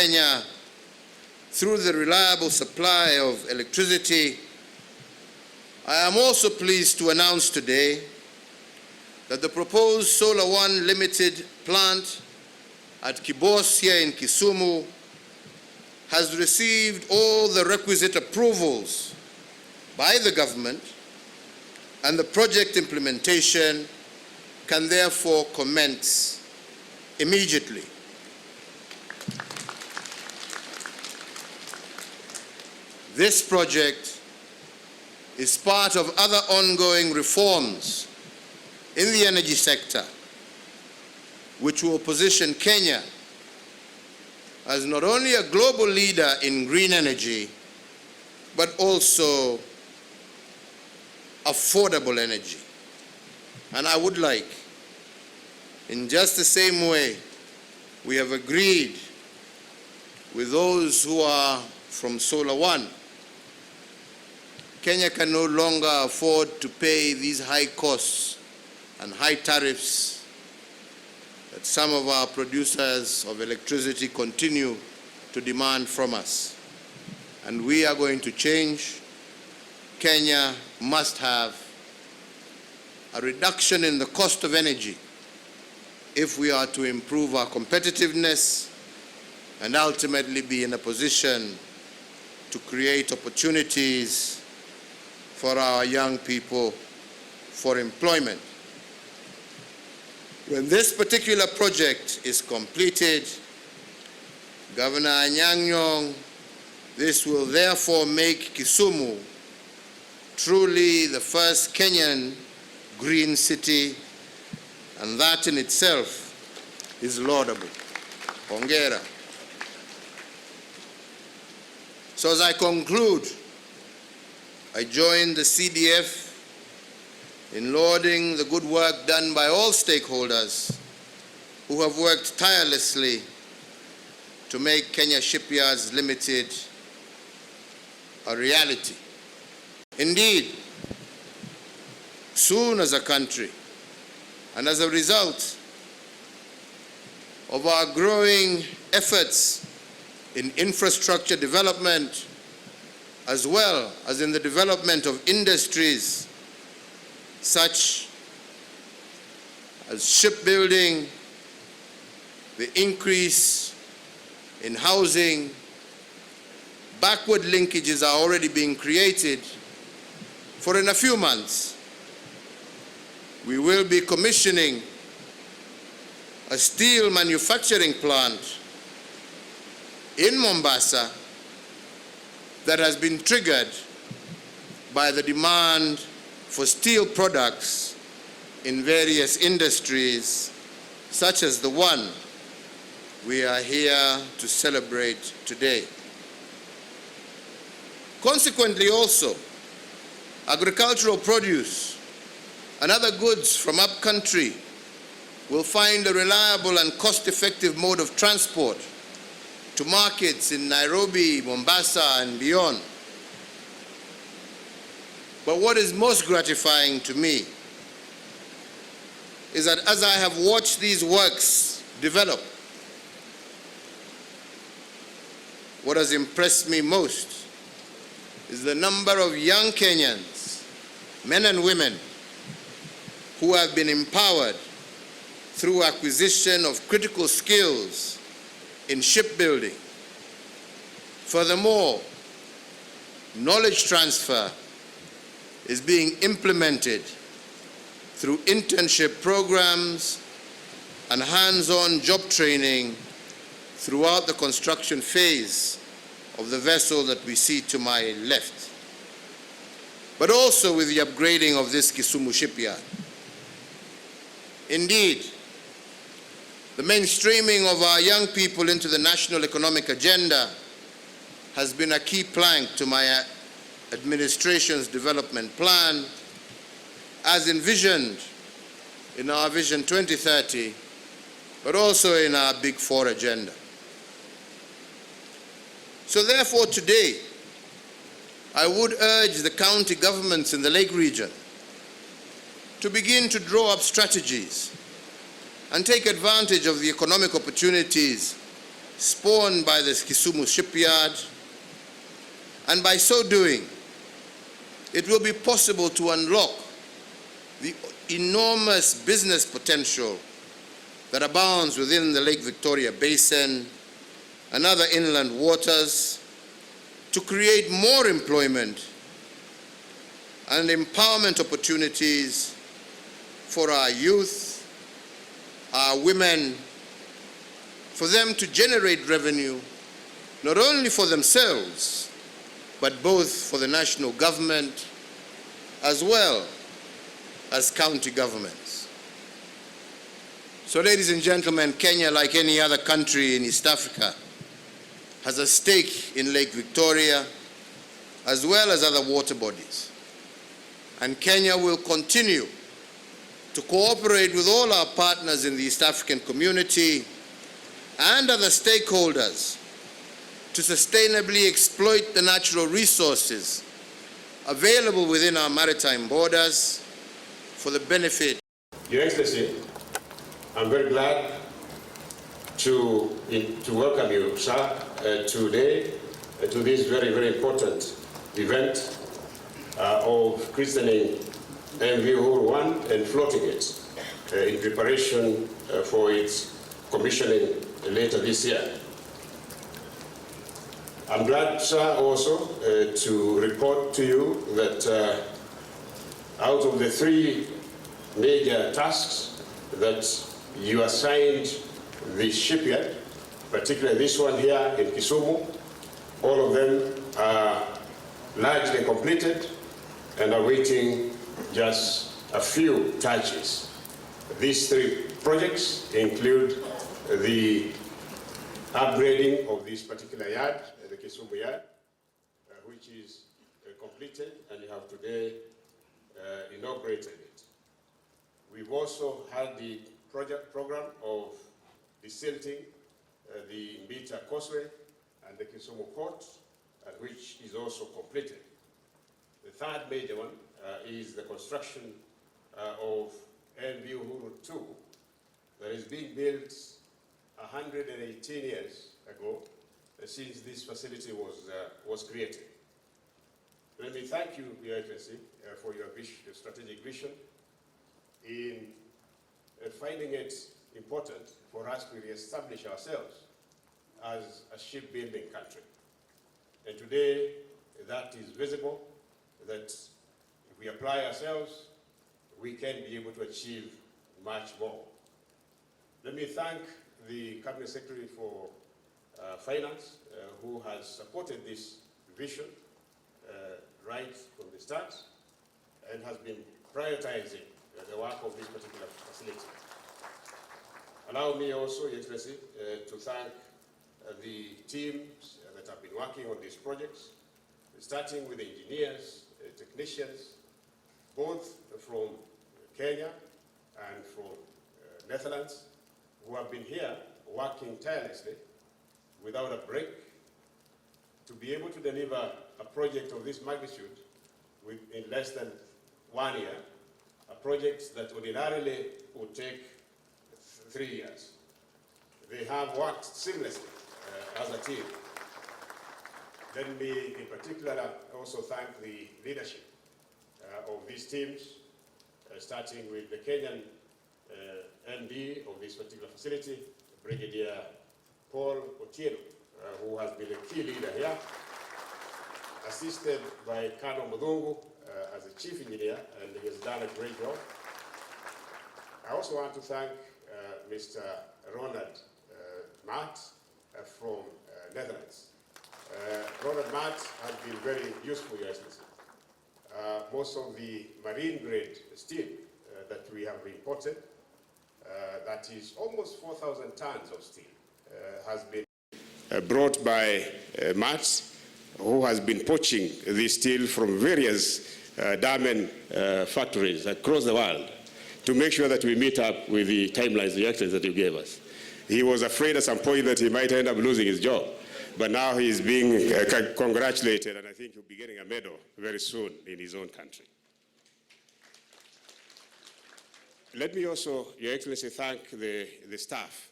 Kenya through the reliable supply of electricity, I am also pleased to announce today that the proposed Solar One Limited plant at Kibos here in Kisumu has received all the requisite approvals by the government, and the project implementation can therefore commence immediately. This project is part of other ongoing reforms in the energy sector, which will position Kenya as not only a global leader in green energy, but also affordable energy. And I would like, in just the same way we have agreed with those who are from Solar One, Kenya can no longer afford to pay these high costs and high tariffs that some of our producers of electricity continue to demand from us. And we are going to change. Kenya must have a reduction in the cost of energy if we are to improve our competitiveness and ultimately be in a position to create opportunities for our young people for employment. When this particular project is completed, Governor Anyang' Nyong'o, this will therefore make Kisumu truly the first Kenyan green city, and that in itself is laudable. Hongera. So as I conclude, I join the CDF in lauding the good work done by all stakeholders who have worked tirelessly to make Kenya Shipyards Limited a reality. Indeed, soon as a country, and as a result of our growing efforts in infrastructure development, as well as in the development of industries such as shipbuilding, the increase in housing, backward linkages are already being created. For in a few months, we will be commissioning a steel manufacturing plant in Mombasa that has been triggered by the demand for steel products in various industries, such as the one we are here to celebrate today. Consequently also, agricultural produce and other goods from upcountry will find a reliable and cost-effective mode of transport to markets in Nairobi, Mombasa, and beyond. But what is most gratifying to me is that as I have watched these works develop, what has impressed me most is the number of young Kenyans, men and women, who have been empowered through acquisition of critical skills in shipbuilding. Furthermore, knowledge transfer is being implemented through internship programs and hands-on job training throughout the construction phase of the vessel that we see to my left, but also with the upgrading of this Kisumu shipyard. Indeed, the mainstreaming of our young people into the national economic agenda has been a key plank to my administration's development plan, as envisioned in our Vision 2030, but also in our Big Four agenda. So therefore today, I would urge the county governments in the Lake region to begin to draw up strategies and take advantage of the economic opportunities spawned by the Kisumu Shipyard, and by so doing, it will be possible to unlock the enormous business potential that abounds within the Lake Victoria Basin and other inland waters, to create more employment and empowerment opportunities for our youth, our women, for them to generate revenue, not only for themselves, but both for the national government as well as county governments. So, ladies and gentlemen, Kenya, like any other country in East Africa, has a stake in Lake Victoria as well as other water bodies. And Kenya will continue to cooperate with all our partners in the East African community and other stakeholders to sustainably exploit the natural resources available within our maritime borders for the benefit. Your Excellency, I'm very glad to welcome you, sir, today to this very, very important event of christening MV Uhuru'S and floating it in preparation for its commissioning later this year. I'm glad, sir, also to report to you that out of the 3 major tasks that you assigned the shipyard, particularly this one here in Kisumu, all of them are largely completed and are waiting just a few touches. These 3 projects include the upgrading of this particular yard, the Kisumu yard, which is completed, and you have today inaugurated it. We've also had the program of desilting the Mbita Causeway and the Kisumu Port, which is also completed. The 3rd major one is the construction of MV Uhuru'S 2 that is being built 118 years ago since this facility was created. Let me thank you, Your Excellency, for your strategic vision in finding it important for us to re-establish ourselves as a shipbuilding country. And today, that is visible, that if we apply ourselves, we can be able to achieve much more. Let me thank the Cabinet Secretary for Finance, who has supported this vision right from the start and has been prioritizing the work of this particular facility. Allow me also, Your Excellency, to thank the teams that have been working on these projects, starting with the engineers, technicians, both from Kenya and from Netherlands, who have been here working tirelessly without a break to be able to deliver a project of this magnitude in less than 1 year, a project that ordinarily would take 3 years. They have worked seamlessly as a team. Let me in particular also thank the leadership of these teams, starting with the Kenyan MD of this particular facility, Brigadier Paul Otieno, who has been a key leader here, assisted by Colonel Mudungu as the chief engineer, and he has done a great job. I also want to thank Mr. Ronald Maat from Netherlands. Ronald Maat has been very useful, Your Excellency. Most of the marine-grade steel that we have imported, that is almost 4,000 tons of steel, has been brought by Maat, who has been poaching this steel from various diamond factories across the world to make sure that we meet up with the timelines, the Excellency, that you gave us. He was afraid at some point that he might end up losing his job, but now he is being congratulated, and I think he'll be getting a medal very soon in his own country. Let me also, Your Excellency, thank the staff,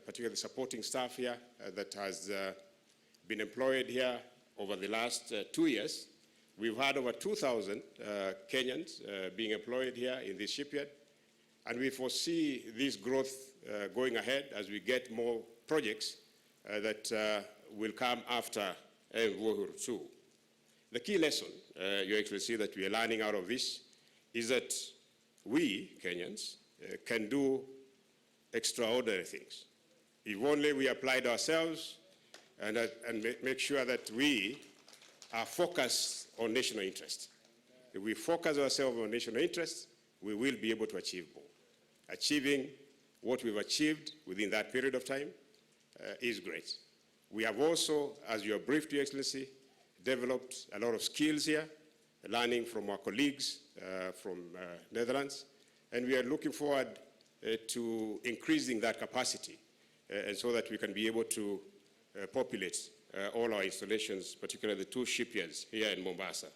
particularly the supporting staff here that has been employed here over the last 2 years. We've had over 2,000 Kenyans being employed here in this shipyard, and we foresee this growth going ahead as we get more projects that will come after Uhuru'S. The key lesson, Your Excellency, that we are learning out of this is that we, Kenyans, can do extraordinary things. If only we applied ourselves and make sure that we are focused on national interest. If we focus ourselves on national interest, we will be able to achieve more. Achieving what we've achieved within that period of time is great. We have also, as you have briefed, Your Excellency, developed a lot of skills here, learning from our colleagues from Netherlands, and we are looking forward to increasing that capacity and so that we can be able to populate all our installations, particularly the 2 shipyards here in Mombasa.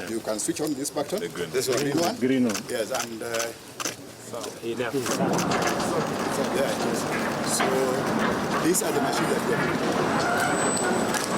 You can switch on this button. The green. This one. Green one. Green one. Yes, and Enough. so these are the machines that we have.